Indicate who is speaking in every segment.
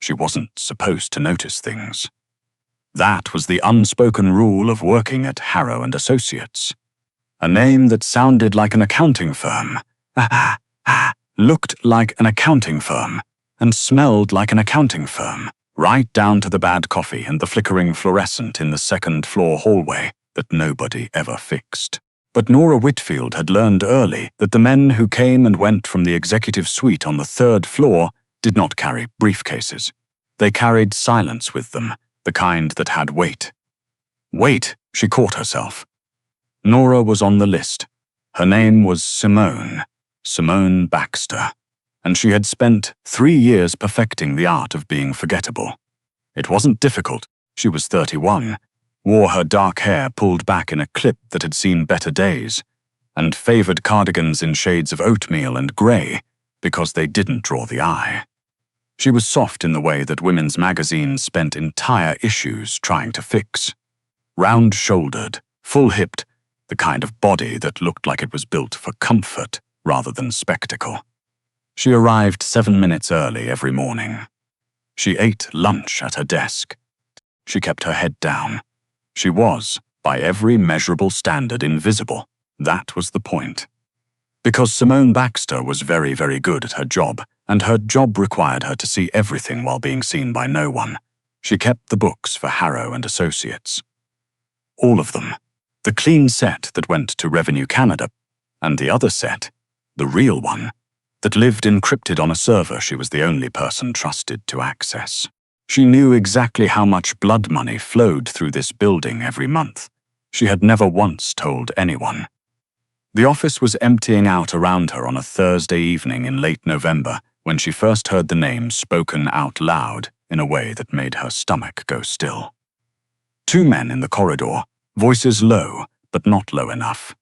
Speaker 1: She wasn't supposed to notice things. That was the unspoken rule of working at Harrow & Associates. A name that sounded like an accounting firm, looked like an accounting firm, and smelled like an accounting firm, right down to the bad coffee and the flickering fluorescent in the second-floor hallway that nobody ever fixed. But Nora Whitfield had learned early that the men who came and went from the executive suite on the third floor did not carry briefcases. They carried silence with them, the kind that had weight. Wait, she caught herself. Nora was on the list. Her name was Simone Baxter, and she had spent 3 years perfecting the art of being forgettable. It wasn't difficult. She was 31, wore her dark hair pulled back in a clip that had seen better days, and favored cardigans in shades of oatmeal and grey because they didn't draw the eye. She was soft in the way that women's magazines spent entire issues trying to fix. Round-shouldered, full-hipped, the kind of body that looked like it was built for comfort rather than spectacle. She arrived 7 minutes early every morning. She ate lunch at her desk. She kept her head down. She was, by every measurable standard, invisible. That was the point. Because Simone Baxter was very, very good at her job, and her job required her to see everything while being seen by no one, she kept the books for Harrow & Associates. All of them. The clean set that went to Revenue Canada, and the other set, the real one, that lived encrypted on a server she was the only person trusted to access. She knew exactly how much blood money flowed through this building every month. She had never once told anyone. The office was emptying out around her on a Thursday evening in late November when she first heard the name spoken out loud in a way that made her stomach go still. 2 men in the corridor, voices low, but not low enough.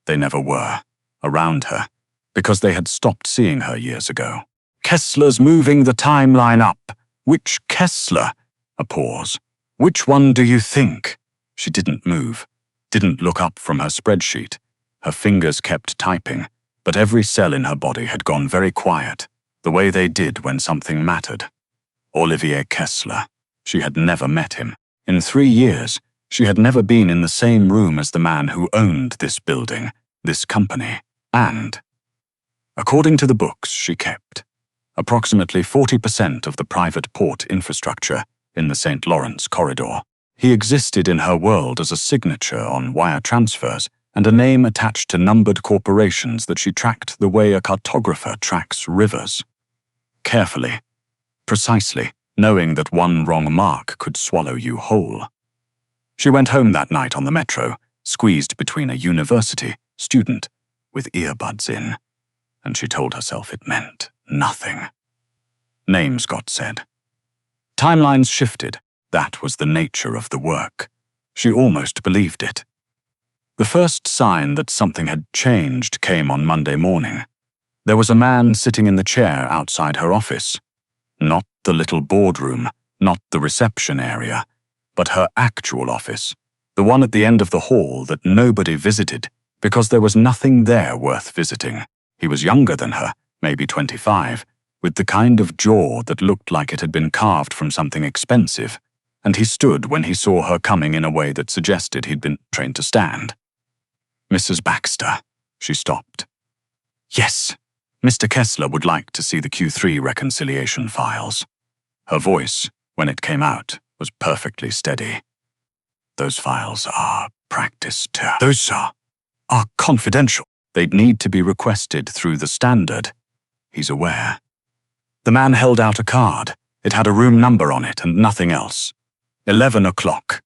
Speaker 1: They never were, around her, because they had stopped seeing her years ago. Kessler's moving the timeline up. Which Kessler? A pause. Which one do you think? She didn't move, didn't look up from her spreadsheet. Her fingers kept typing, but every cell in her body had gone very quiet, the way they did when something mattered. Olivier Kessler. She had never met him. In 3 years, she had never been in the same room as the man who owned this building, this company, and, according to the books she kept, approximately 40% of the private port infrastructure in the St. Lawrence corridor. He existed in her world as a signature on wire transfers and a name attached to numbered corporations that she tracked the way a cartographer tracks rivers. Carefully, precisely, knowing that one wrong mark could swallow you whole. She went home that night on the metro, squeezed between a university student with earbuds in, and she told herself it meant nothing. Names got said. Timelines shifted. That was the nature of the work. She almost believed it. The first sign that something had changed came on Monday morning. There was a man sitting in the chair outside her office. Not the little boardroom, not the reception area, but her actual office, the one at the end of the hall that nobody visited because there was nothing there worth visiting. He was younger than her, maybe 25, with the kind of jaw that looked like it had been carved from something expensive, and he stood when he saw her coming in a way that suggested he'd been trained to stand. Mrs. Baxter, she stopped. Yes, Mr. Kessler would like to see the Q3 reconciliation files. Her voice, when it came out, was perfectly steady. Those files are practiced. Those are confidential. They'd need to be requested through the standard. He's aware. The man held out a card. It had a room number on it and nothing else. 11 o'clock.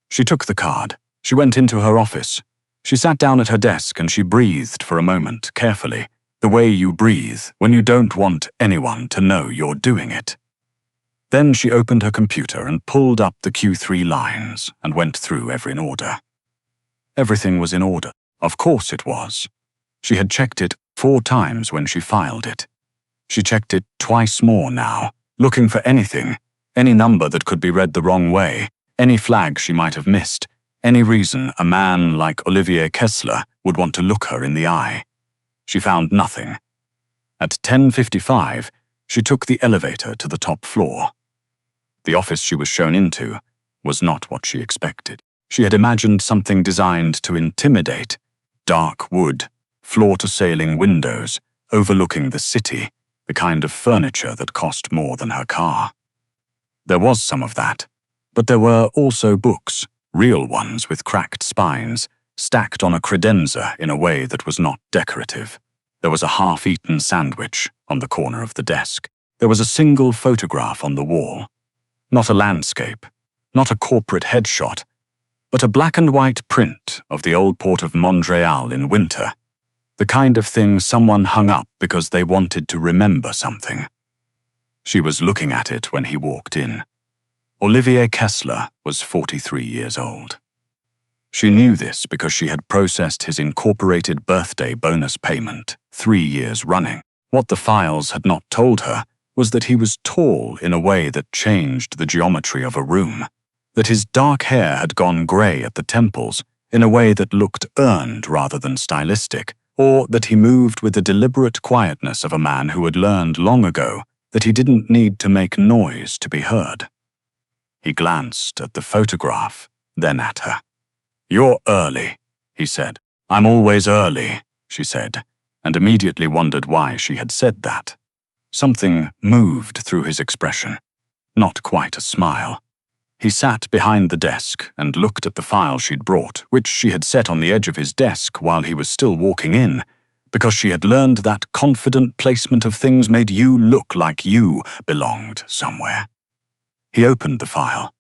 Speaker 1: She took the card. She went into her office. She sat down at her desk and she breathed for a moment, carefully, the way you breathe when you don't want anyone to know you're doing it. Then she opened her computer and pulled up the Q3 lines and went through every order. Everything was in order. Of course it was. She had checked it 4 times when she filed it. She checked it twice more now, looking for anything, any number that could be read the wrong way, any flag she might have missed, any reason a man like Olivier Kessler would want to look her in the eye. She found nothing. At 10:55, She took the elevator to the top floor. The office she was shown into was not what she expected. She had imagined something designed to intimidate: dark wood, floor-to-ceiling windows, overlooking the city, the kind of furniture that cost more than her car. There was some of that, but there were also books, real ones with cracked spines, stacked on a credenza in a way that was not decorative. There was a half-eaten sandwich on the corner of the desk. There was a single photograph on the wall. Not a landscape, not a corporate headshot, but a black-and-white print of the old port of Montreal in winter, the kind of thing someone hung up because they wanted to remember something. She was looking at it when he walked in. Olivier Kessler was 43 years old. She knew this because she had processed his incorporated birthday bonus payment 3 years running. What the files had not told her was that he was tall in a way that changed the geometry of a room, that his dark hair had gone grey at the temples in a way that looked earned rather than stylistic, or that he moved with the deliberate quietness of a man who had learned long ago that he didn't need to make noise to be heard. He glanced at the photograph, then at her. "You're early," he said. "I'm always early," she said, and immediately wondered why she had said that. Something moved through his expression. Not quite a smile. He sat behind the desk and looked at the file she'd brought, which she had set on the edge of his desk while he was still walking in, because she had learned that confident placement of things made you look like you belonged somewhere. He opened the file.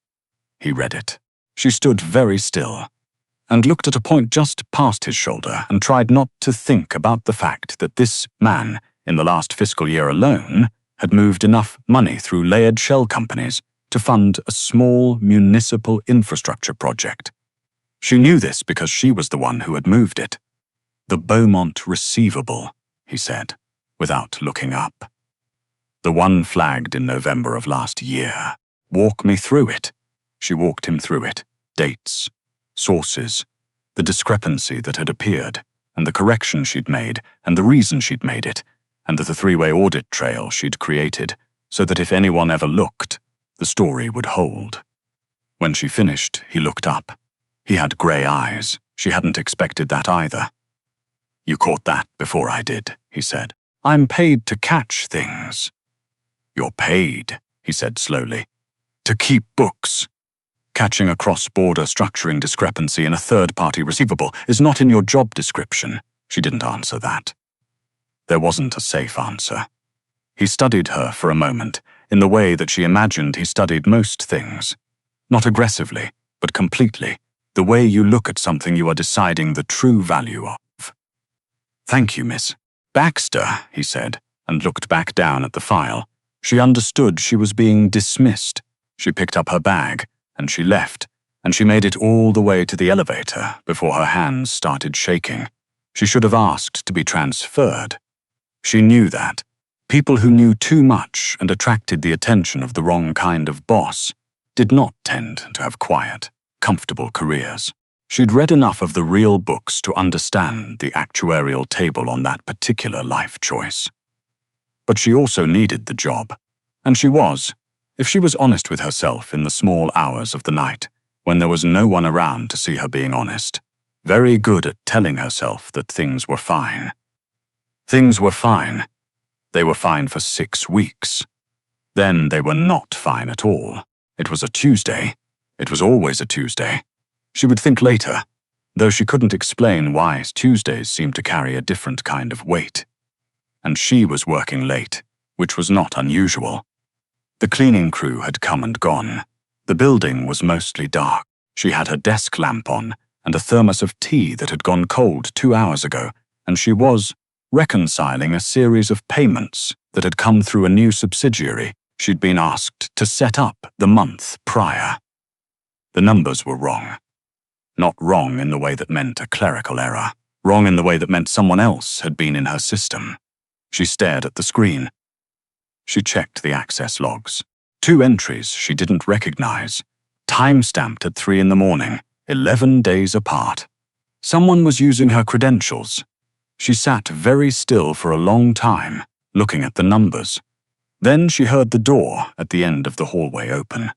Speaker 1: He read it. She stood very still and looked at a point just past his shoulder and tried not to think about the fact that this man, in the last fiscal year alone, had moved enough money through layered shell companies to fund a small municipal infrastructure project. She knew this because she was the one who had moved it. "The Beaumont receivable," he said, without looking up. "The one flagged in November of last year. Walk me through it." She walked him through it. Dates, sources, the discrepancy that had appeared, and the correction she'd made, and the reason she'd made it, and the three-way audit trail she'd created, so that if anyone ever looked, the story would hold. When she finished, he looked up. He had grey eyes. She hadn't expected that either. "You caught that before I did," he said. "I'm paid to catch things." "You're paid," he said slowly, "to keep books. Catching a cross-border structuring discrepancy in a third-party receivable is not in your job description." She didn't answer that. There wasn't a safe answer. He studied her for a moment, in the way that she imagined he studied most things. Not aggressively, but completely, the way you look at something you are deciding the true value of. "Thank you, Miss Baxter," he said, and looked back down at the file. She understood she was being dismissed. She picked up her bag, and she left, and she made it all the way to the elevator before her hands started shaking. She should have asked to be transferred. She knew that. People who knew too much and attracted the attention of the wrong kind of boss did not tend to have quiet, comfortable careers. She'd read enough of the real books to understand the actuarial table on that particular life choice. But she also needed the job, and she was, if she was honest with herself in the small hours of the night, when there was no one around to see her being honest, very good at telling herself that things were fine. Things were fine. They were fine for 6 weeks. Then they were not fine at all. It was a Tuesday. It was always a Tuesday. She would think later, though she couldn't explain why Tuesdays seemed to carry a different kind of weight. And she was working late, which was not unusual. The cleaning crew had come and gone. The building was mostly dark. She had her desk lamp on and a thermos of tea that had gone cold 2 hours ago, and she was reconciling a series of payments that had come through a new subsidiary she'd been asked to set up the month prior. The numbers were wrong. Not wrong in the way that meant a clerical error. Wrong in the way that meant someone else had been in her system. She stared at the screen. She checked the access logs. 2 entries she didn't recognize. Time-stamped at 3 in the morning, 11 days apart. Someone was using her credentials. She sat very still for a long time, looking at the numbers. Then she heard the door at the end of the hallway open.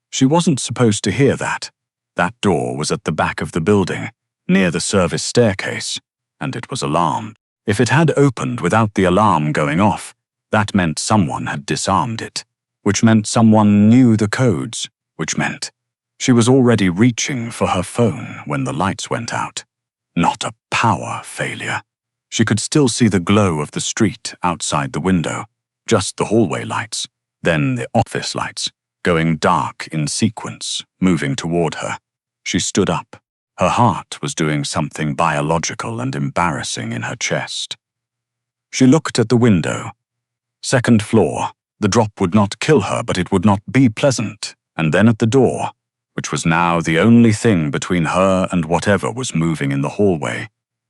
Speaker 1: She wasn't supposed to hear that. That door was at the back of the building, near the service staircase, and it was alarmed. If it had opened without the alarm going off, that meant someone had disarmed it, which meant someone knew the codes, which meant she was already reaching for her phone when the lights went out. Not a power failure. She could still see the glow of the street outside the window, just the hallway lights, then the office lights, going dark in sequence, moving toward her. She stood up. Her heart was doing something biological and embarrassing in her chest. She looked at the window. Second floor. The drop would not kill her, but it would not be pleasant. And then at the door, which was now the only thing between her and whatever was moving in the hallway.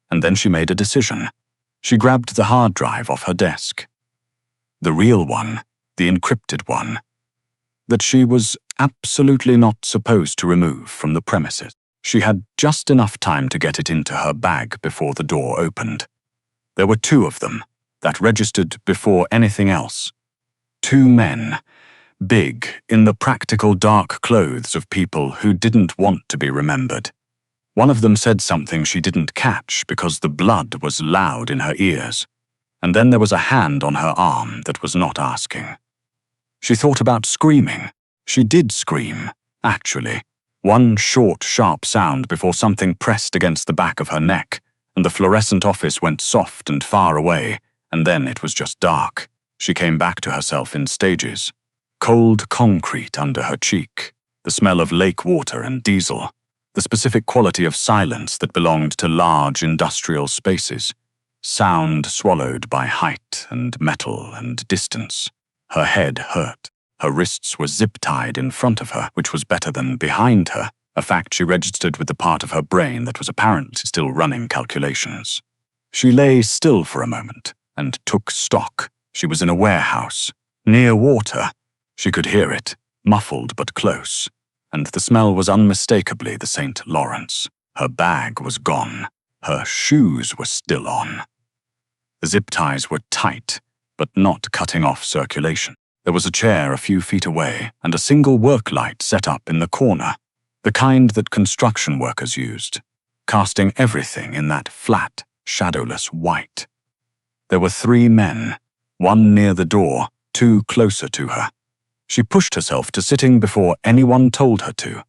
Speaker 1: And then she made a decision. She grabbed the hard drive off her desk. The real one, the encrypted one, that she was absolutely not supposed to remove from the premises. She had just enough time to get it into her bag before the door opened. There were two of them, that registered before anything else. Two men, big, in the practical dark clothes of people who didn't want to be remembered. One of them said something she didn't catch because the blood was loud in her ears, and then there was a hand on her arm that was not asking. She thought about screaming. She did scream, actually. One short, sharp sound before something pressed against the back of her neck, and the fluorescent office went soft and far away, and then it was just dark. She came back to herself in stages. Cold concrete under her cheek, the smell of lake water and diesel, the specific quality of silence that belonged to large industrial spaces, sound swallowed by height and metal and distance. Her head hurt. Her wrists were zip-tied in front of her, which was better than behind her, a fact she registered with the part of her brain that was apparently still running calculations. She lay still for a moment and took stock. She was in a warehouse, near water. She could hear it, muffled but close, and the smell was unmistakably the St. Lawrence. Her bag was gone. Her shoes were still on. The zip ties were tight, but not cutting off circulation. There was a chair a few feet away and a single work light set up in the corner, the kind that construction workers used, casting everything in that flat, shadowless white. There were three men, one near the door, two closer to her. She pushed herself to sitting before anyone told her to.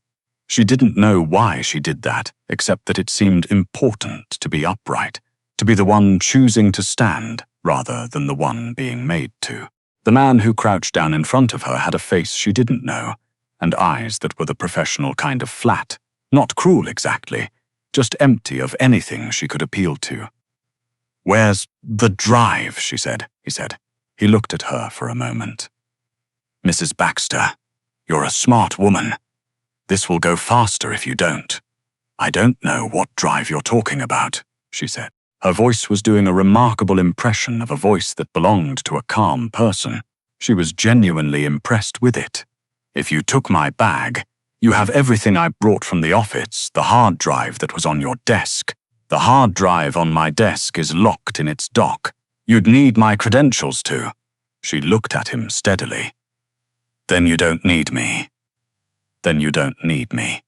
Speaker 1: She didn't know why she did that, except that it seemed important to be upright, to be the one choosing to stand rather than the one being made to. The man who crouched down in front of her had a face she didn't know, and eyes that were the professional kind of flat, not cruel exactly, just empty of anything she could appeal to. "Where's the drive?" she said. He said. He looked at her for a moment. "Mrs. Baxter, you're a smart woman. This will go faster if you don't." "I don't know what drive you're talking about," she said. Her voice was doing a remarkable impression of a voice that belonged to a calm person. She was genuinely impressed with it. "If you took my bag, you have everything I brought from the office, the hard drive that was on your desk. The hard drive on my desk is locked in its dock. You'd need my credentials to." She looked at him steadily. "Then you don't need me. Then you don't need me."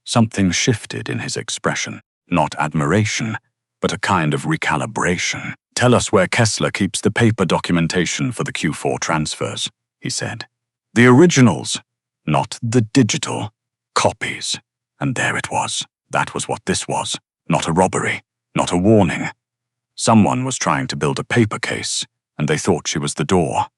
Speaker 1: Something shifted in his expression, not admiration, but a kind of recalibration. "Tell us where Kessler keeps the paper documentation for the Q4 transfers," he said. "The originals, not the digital. Copies." And there it was. That was what this was. Not a robbery, not a warning. Someone was trying to build a paper case, and they thought she was the door.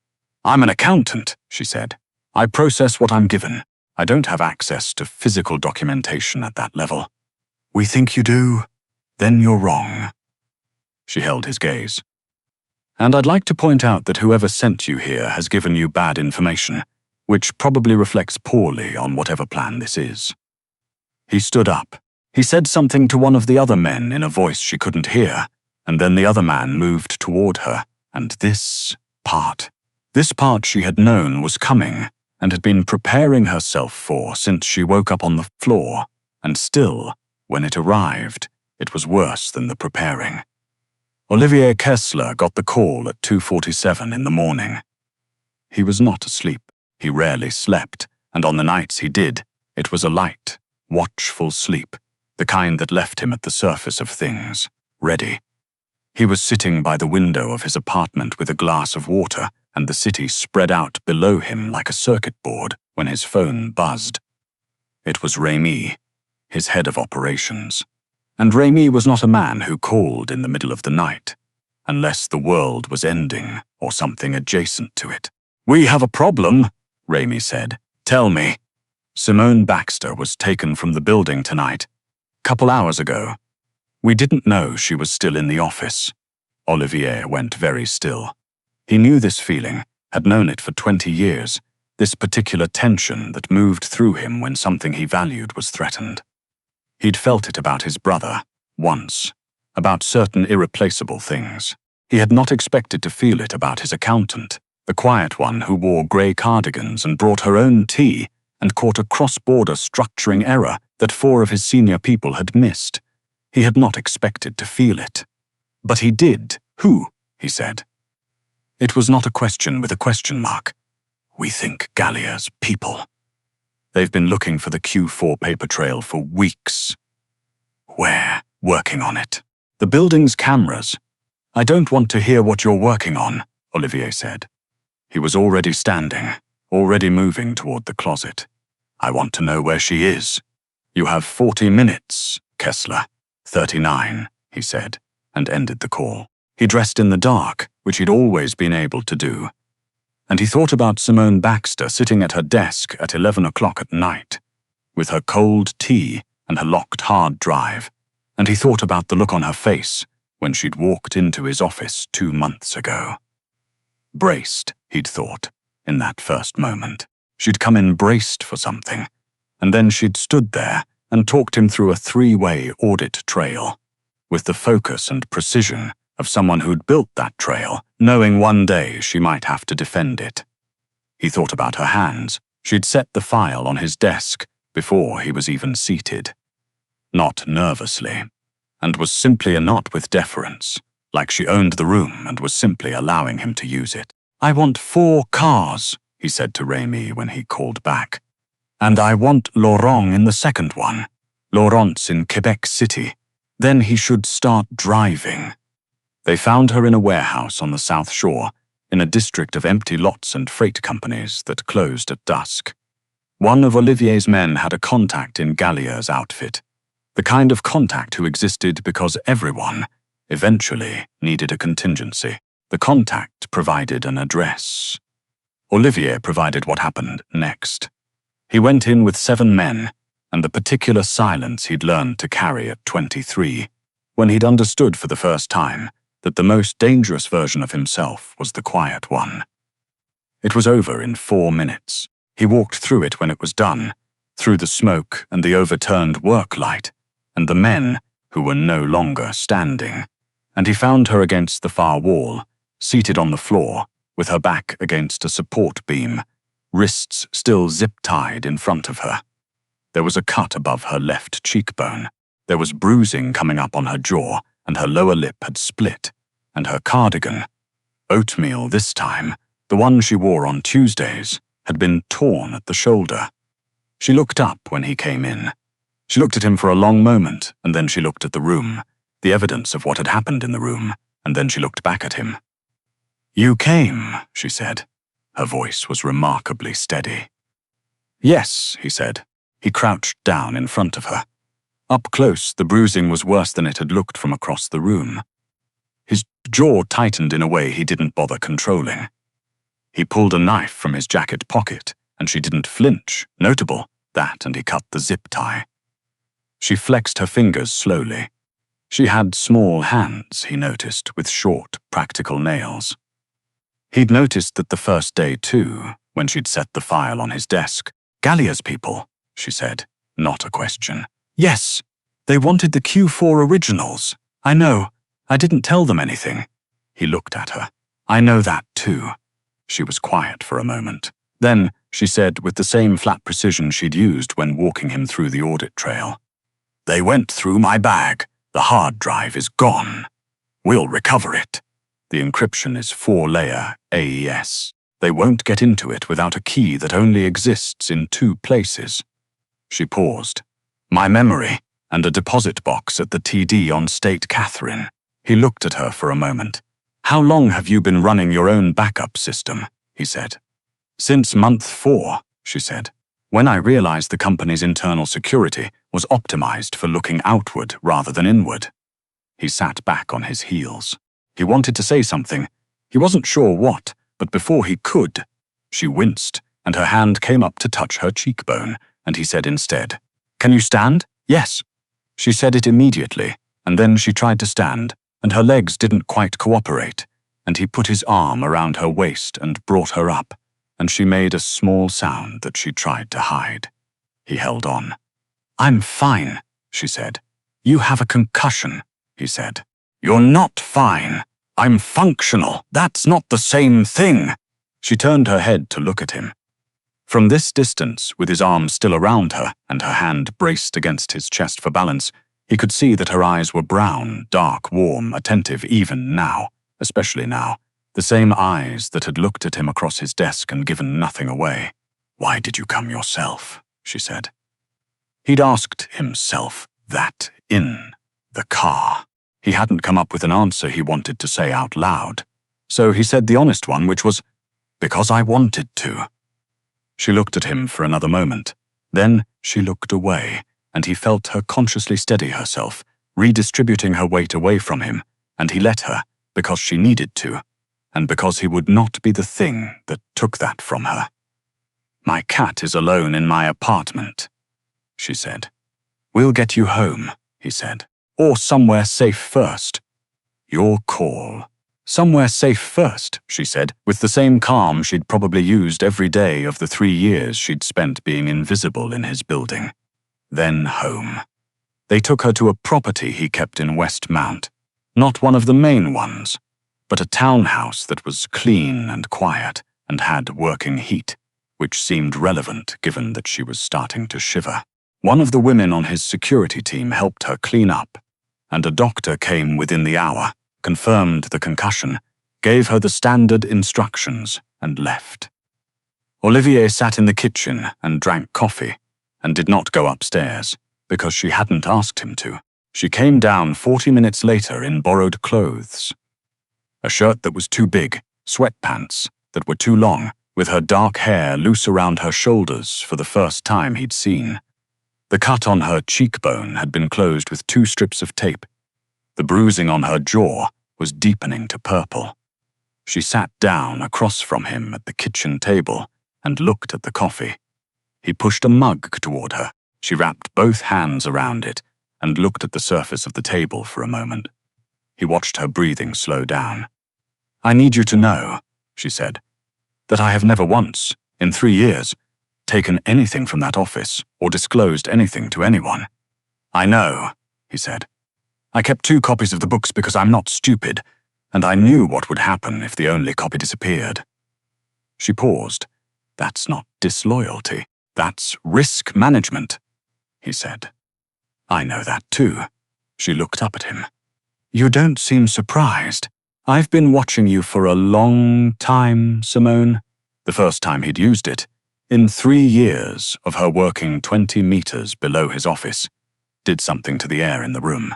Speaker 1: "I'm an accountant," she said. "I process what I'm given. I don't have access to physical documentation at that level." "We think you do. Then you're wrong." She held his gaze. "And I'd like to point out that whoever sent you here has given you bad information, which probably reflects poorly on whatever plan this is." He stood up. He said something to one of the other men in a voice she couldn't hear, and then the other man moved toward her, and this part she had known was coming and had been preparing herself for since she woke up on the floor, and still, when it arrived, it was worse than the preparing. Olivier Kessler got the call at 2:47 in the morning. He was not asleep. He rarely slept, and on the nights he did, it was a light, watchful sleep, the kind that left him at the surface of things, ready. He was sitting by the window of his apartment with a glass of water and the city spread out below him like a circuit board when his phone buzzed. It was Rémi, his head of operations. And Rémi was not a man who called in the middle of the night, unless the world was ending or something adjacent to it. "We have a problem," Rémi said. "Tell me." Simone Baxter was taken from the building tonight, couple hours ago. We didn't know she was still in the office. Olivier went very still. He knew this feeling, had known it for 20 years, this particular tension that moved through him when something he valued was threatened. He'd felt it about his brother, once, about certain irreplaceable things. He had not expected to feel it about his accountant, the quiet one who wore grey cardigans and brought her own tea and caught a cross-border structuring error that 4 of his senior people had missed. He had not expected to feel it. But he did. Who? He said. It was not a question with a question mark. "We think Gallia's people. They've been looking for the Q4 paper trail for weeks." "Where?" "Working on it. The building's cameras." "I don't want to hear what you're working on," Olivier said. He was already standing, already moving toward the closet. "I want to know where she is." "You have 40 minutes, Kessler." 39, he said, and ended the call. He dressed in the dark, which he'd always been able to do. And he thought about Simone Baxter sitting at her desk at 11 o'clock at night, with her cold tea and her locked hard drive, and he thought about the look on her face when she'd walked into his office 2 months ago. Braced, he'd thought, in that first moment. She'd come in braced for something, and then she'd stood there and talked him through a 3-way audit trail, with the focus and precision of someone who'd built that trail, knowing one day she might have to defend it. He thought about her hands. She'd set the file on his desk before he was even seated. Not nervously, and was simply a not with deference, like she owned the room and was simply allowing him to use it. "I want 4 cars, he said to Rémi when he called back. "And I want Laurent in the second one. Laurent's in Quebec City. Then he should start driving." They found her in a warehouse on the South Shore, in a district of empty lots and freight companies that closed at dusk. One of Olivier's men had a contact in Gallia's outfit, the kind of contact who existed because everyone, eventually, needed a contingency. The contact provided an address. Olivier provided what happened next. He went in with 7 men, and the particular silence he'd learned to carry at 23, when he'd understood for the first time that the most dangerous version of himself was the quiet one. It was over in 4 minutes. He walked through it when it was done, through the smoke and the overturned work light, and the men who were no longer standing, and he found her against the far wall, seated on the floor, with her back against a support beam, wrists still zip-tied in front of her. There was a cut above her left cheekbone. There was bruising coming up on her jaw, and her lower lip had split, and her cardigan, oatmeal this time, the one she wore on Tuesdays, had been torn at the shoulder. She looked up when he came in. She looked at him for a long moment, and then she looked at the room, the evidence of what had happened in the room, and then she looked back at him. "You came," she said. Her voice was remarkably steady. "Yes," he said. He crouched down in front of her. Up close, the bruising was worse than it had looked from across the room. His jaw tightened in a way he didn't bother controlling. He pulled a knife from his jacket pocket, and she didn't flinch. Notable, that, and he cut the zip tie. She flexed her fingers slowly. She had small hands, he noticed, with short, practical nails. He'd noticed that the first day, too, when she'd set the file on his desk. "Gallia's people," she said, not a question. "Yes, they wanted the Q4 originals. I know. I didn't tell them anything." He looked at her. "I know that, too." She was quiet for a moment. Then, she said with the same flat precision she'd used when walking him through the audit trail, "They went through my bag. The hard drive is gone. We'll recover it. The encryption is 4-layer AES. They won't get into it without a key that only exists in 2 places. She paused. My memory, and a deposit box at the TD on State Catherine. He looked at her for a moment. How long have you been running your own backup system? He said. Since month 4, she said, when I realized the company's internal security was optimized for looking outward rather than inward. He sat back on his heels. He wanted to say something. He wasn't sure what, but before he could, she winced, and her hand came up to touch her cheekbone, and he said instead, Can you stand? Yes. She said it immediately, and then she tried to stand, and her legs didn't quite cooperate, and he put his arm around her waist and brought her up, and she made a small sound that she tried to hide. He held on. I'm fine, she said. You have a concussion, he said. You're not fine. I'm functional. That's not the same thing. She turned her head to look at him. From this distance, with his arm still around her and her hand braced against his chest for balance, he could see that her eyes were brown, dark, warm, attentive even now, especially now, the same eyes that had looked at him across his desk and given nothing away. Why did you come yourself? She said. He'd asked himself that in the car. He hadn't come up with an answer he wanted to say out loud, so he said the honest one, which was, because I wanted to. She looked at him for another moment. Then she looked away, and he felt her consciously steady herself, redistributing her weight away from him, and he let her, because she needed to, and because he would not be the thing that took that from her. My cat is alone in my apartment, she said. We'll get you home, he said, or somewhere safe first. Your call. Somewhere safe first, she said, with the same calm she'd probably used every day of the 3 years she'd spent being invisible in his building. Then home. They took her to a property he kept in Westmount, not one of the main ones, but a townhouse that was clean and quiet and had working heat, which seemed relevant given that she was starting to shiver. One of the women on his security team helped her clean up, and a doctor came within the hour, confirmed the concussion, gave her the standard instructions, and left. Olivier sat in the kitchen and drank coffee, and did not go upstairs, because she hadn't asked him to. She came down 40 minutes later in borrowed clothes. A shirt that was too big, sweatpants that were too long, with her dark hair loose around her shoulders for the first time he'd seen. The cut on her cheekbone had been closed with 2 strips of tape. The bruising on her jaw was deepening to purple. She sat down across from him at the kitchen table and looked at the coffee. He pushed a mug toward her. She wrapped both hands around it and looked at the surface of the table for a moment. He watched her breathing slow down. I need you to know, she said, that I have never once, in 3 years, taken anything from that office or disclosed anything to anyone. I know, he said. I kept 2 copies of the books because I'm not stupid, and I knew what would happen if the only copy disappeared. She paused. That's not disloyalty. That's risk management, he said. I know that too. She looked up at him. You don't seem surprised. I've been watching you for a long time, Simone. The first time he'd used it, in 3 years of her working 20 meters below his office, did something to the air in the room.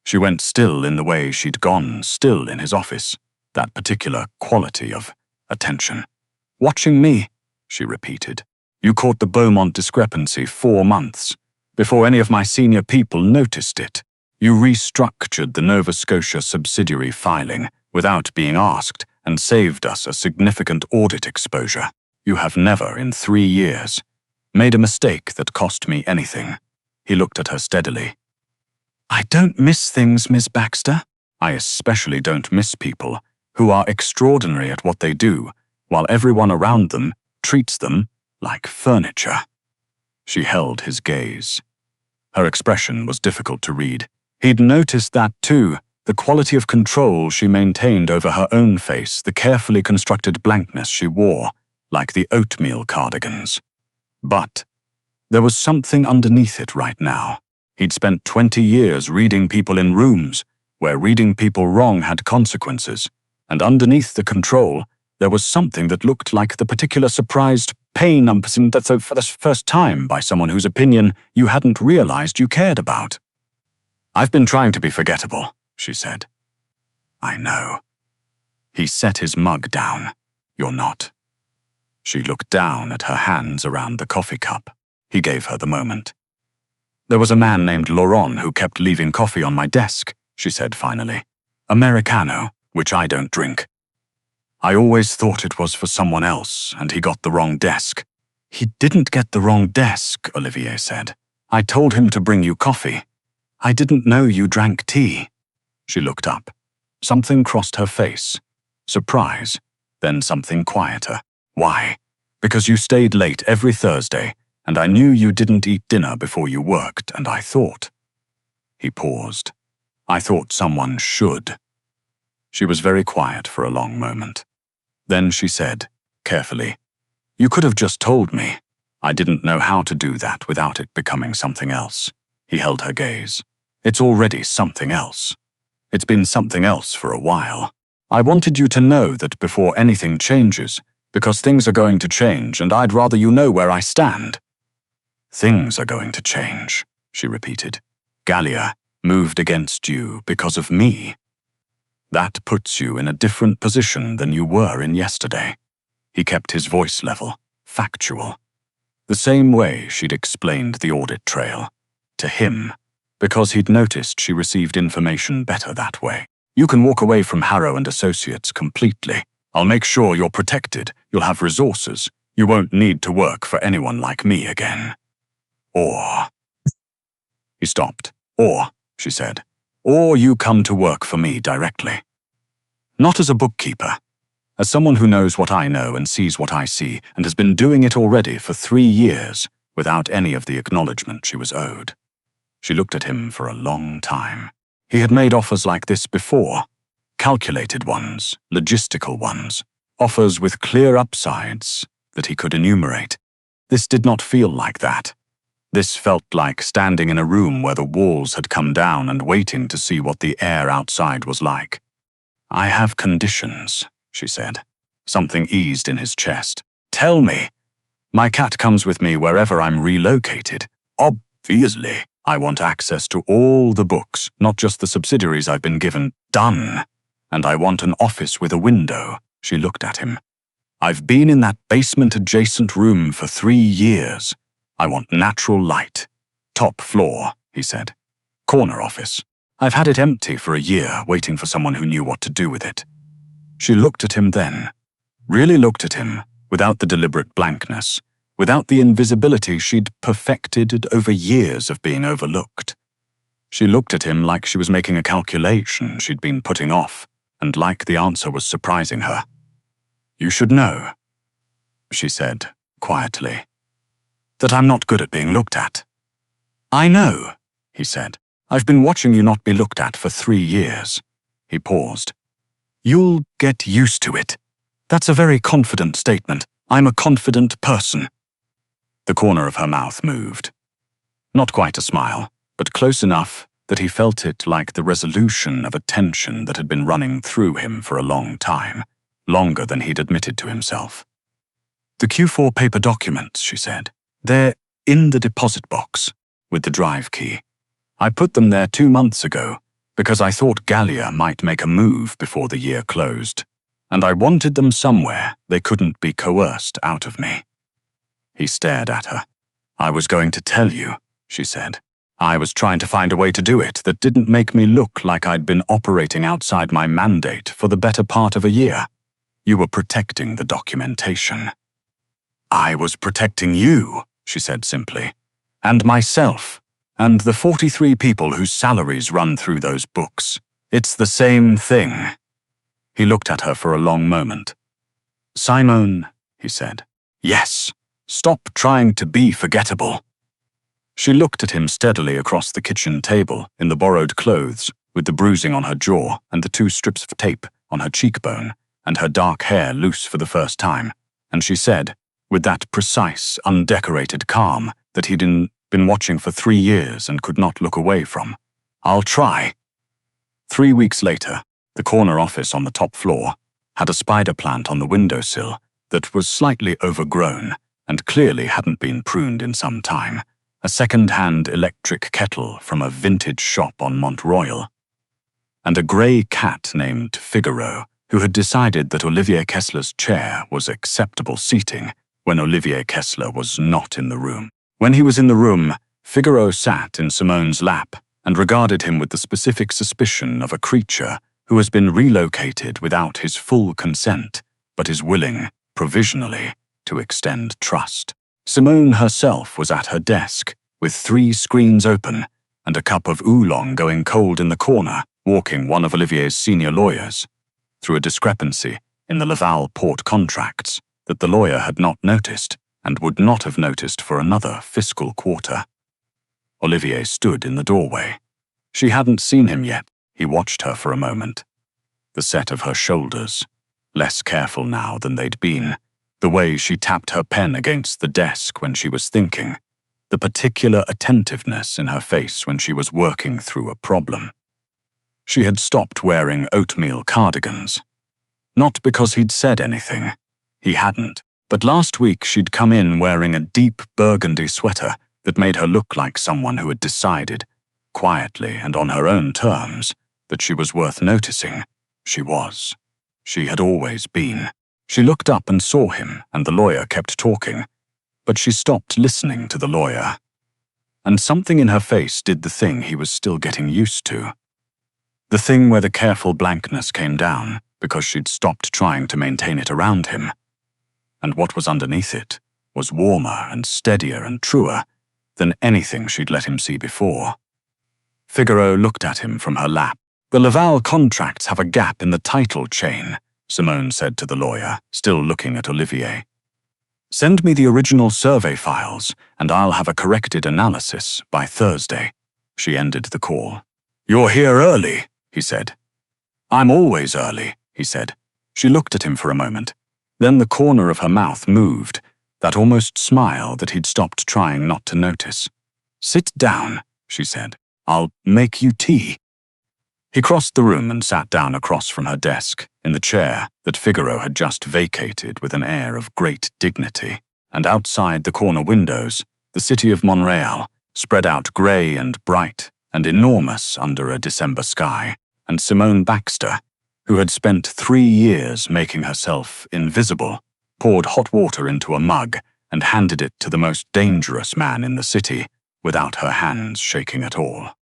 Speaker 1: She went still in the way she'd gone still in his office, that particular quality of attention. Watching me, she repeated. You caught the Beaumont discrepancy 4 months, before any of my senior people noticed it. You restructured the Nova Scotia subsidiary filing without being asked and saved us a significant audit exposure. You have never, in 3 years, made a mistake that cost me anything. He looked at her steadily. I don't miss things, Miss Baxter. I especially don't miss people who are extraordinary at what they do, while everyone around them treats them like furniture. She held his gaze. Her expression was difficult to read. He'd noticed that too, the quality of control she maintained over her own face, the carefully constructed blankness she wore, like the oatmeal cardigans. But there was something underneath it right now. He'd spent 20 years reading people in rooms where reading people wrong had consequences, and underneath the control, There was something that looked like the particular surprised pain that for the first time by someone whose opinion you hadn't realized you cared about. "I've been trying to be forgettable," she said. "I know." He set his mug down. "You're not." She looked down at her hands around the coffee cup. He gave her the moment. "There was a man named Laurent who kept leaving coffee on my desk," she said finally. "Americano, which I don't drink. I always thought it was for someone else, and he got the wrong desk." "He didn't get the wrong desk," Olivier said. "I told him to bring you coffee. I didn't know you drank tea." She looked up. Something crossed her face. Surprise, then something quieter. "Why?" "Because you stayed late every Thursday, and I knew you didn't eat dinner before you worked, and I thought..." He paused. "I thought someone should." She was very quiet for a long moment. Then she said, carefully, "You could have just told me. I didn't know how to do that without it becoming something else." He held her gaze. "It's already something else. It's been something else for a while. I wanted you to know that before anything changes, because things are going to change, and I'd rather you know where I stand." "Things are going to change," she repeated. "Gallia moved against you because of me. That puts you in a different position than you were in yesterday." He kept his voice level, factual. The same way she'd explained the audit trail. To him, because he'd noticed she received information better that way. "You can walk away from Harrow and Associates completely. I'll make sure you're protected, you'll have resources, you won't need to work for anyone like me again. Or..." He stopped. "Or," she said, "or you come to work for me directly. Not as a bookkeeper. As someone who knows what I know and sees what I see, and has been doing it already for 3 years without any of the acknowledgement she was owed." She looked at him for a long time. He had made offers like this before. Calculated ones, logistical ones, offers with clear upsides that he could enumerate. This did not feel like that. This felt like standing in a room where the walls had come down and waiting to see what the air outside was like. "I have conditions," she said. Something eased in his chest. "Tell me. My cat comes with me wherever I'm relocated. Obviously, I want access to all the books, not just the subsidiaries I've been given. Done. And I want an office with a window." She looked at him. "I've been in that basement-adjacent room for 3 years. I want natural light. Top floor," he said. "Corner office. I've had it empty for a year, waiting for someone who knew what to do with it." She looked at him then. Really looked at him, without the deliberate blankness, without the invisibility she'd perfected over years of being overlooked. She looked at him like she was making a calculation she'd been putting off, and like the answer was surprising her. "You should know," she said, quietly, "that I'm not good at being looked at." "I know," he said. "I've been watching you not be looked at for 3 years. He paused. "You'll get used to it. That's a very confident statement. I'm a confident person." The corner of her mouth moved. Not quite a smile, but close enough that he felt it like the resolution of a tension that had been running through him for a long time, longer than he'd admitted to himself. "The Q4 paper documents," she said. "They're in the deposit box, with the drive key. I put them there 2 months ago, because I thought Gallia might make a move before the year closed, and I wanted them somewhere they couldn't be coerced out of me." He stared at her. "I was going to tell you," she said. "I was trying to find a way to do it that didn't make me look like I'd been operating outside my mandate for the better part of a year. You were protecting the documentation." "I was protecting you," she said simply, "and myself, and the 43 people whose salaries run through those books. It's the same thing." He looked at her for a long moment. "Simone," he said. "Yes. Stop trying to be forgettable." She looked at him steadily across the kitchen table in the borrowed clothes, with the bruising on her jaw and the 2 strips of tape on her cheekbone, and her dark hair loose for the first time, and she said, with that precise, undecorated calm that he'd been watching for 3 years and could not look away from, "I'll try." 3 weeks later, the corner office on the top floor, had a spider plant on the windowsill that was slightly overgrown and clearly hadn't been pruned in some time, a second-hand electric kettle from a vintage shop on Mont Royal, and a grey cat named Figaro, who had decided that Olivier Kessler's chair was acceptable seating when Olivier Kessler was not in the room. When he was in the room, Figaro sat in Simone's lap and regarded him with the specific suspicion of a creature who has been relocated without his full consent, but is willing, provisionally, to extend trust. Simone herself was at her desk, with 3 screens open and a cup of oolong going cold in the corner, walking one of Olivier's senior lawyers through a discrepancy in the Laval port contracts that the lawyer had not noticed and would not have noticed for another fiscal quarter. Olivier stood in the doorway. She hadn't seen him yet. He watched her for a moment. The set of her shoulders, less careful now than they'd been, the way she tapped her pen against the desk when she was thinking, the particular attentiveness in her face when she was working through a problem. She had stopped wearing oatmeal cardigans. Not because he'd said anything. He hadn't. But last week she'd come in wearing a deep burgundy sweater that made her look like someone who had decided, quietly and on her own terms, that she was worth noticing. She was. She had always been. She looked up and saw him, and the lawyer kept talking, but she stopped listening to the lawyer. And something in her face did the thing he was still getting used to. The thing where the careful blankness came down because she'd stopped trying to maintain it around him. And what was underneath it was warmer and steadier and truer than anything she'd let him see before. Figaro looked at him from her lap. "The Laval contracts have a gap in the title chain," Simone said to the lawyer, still looking at Olivier. "Send me the original survey files, and I'll have a corrected analysis by Thursday." She ended the call. "You're here early," he said. "I'm always early," he said. She looked at him for a moment. Then the corner of her mouth moved, that almost smile that he'd stopped trying not to notice. "Sit down," she said. "I'll make you tea." He crossed the room and sat down across from her desk, in the chair that Figaro had just vacated with an air of great dignity. And outside the corner windows, the city of Montreal, spread out grey and bright and enormous under a December sky, and Simone Baxter, who had spent 3 years making herself invisible, poured hot water into a mug and handed it to the most dangerous man in the city, without her hands shaking at all.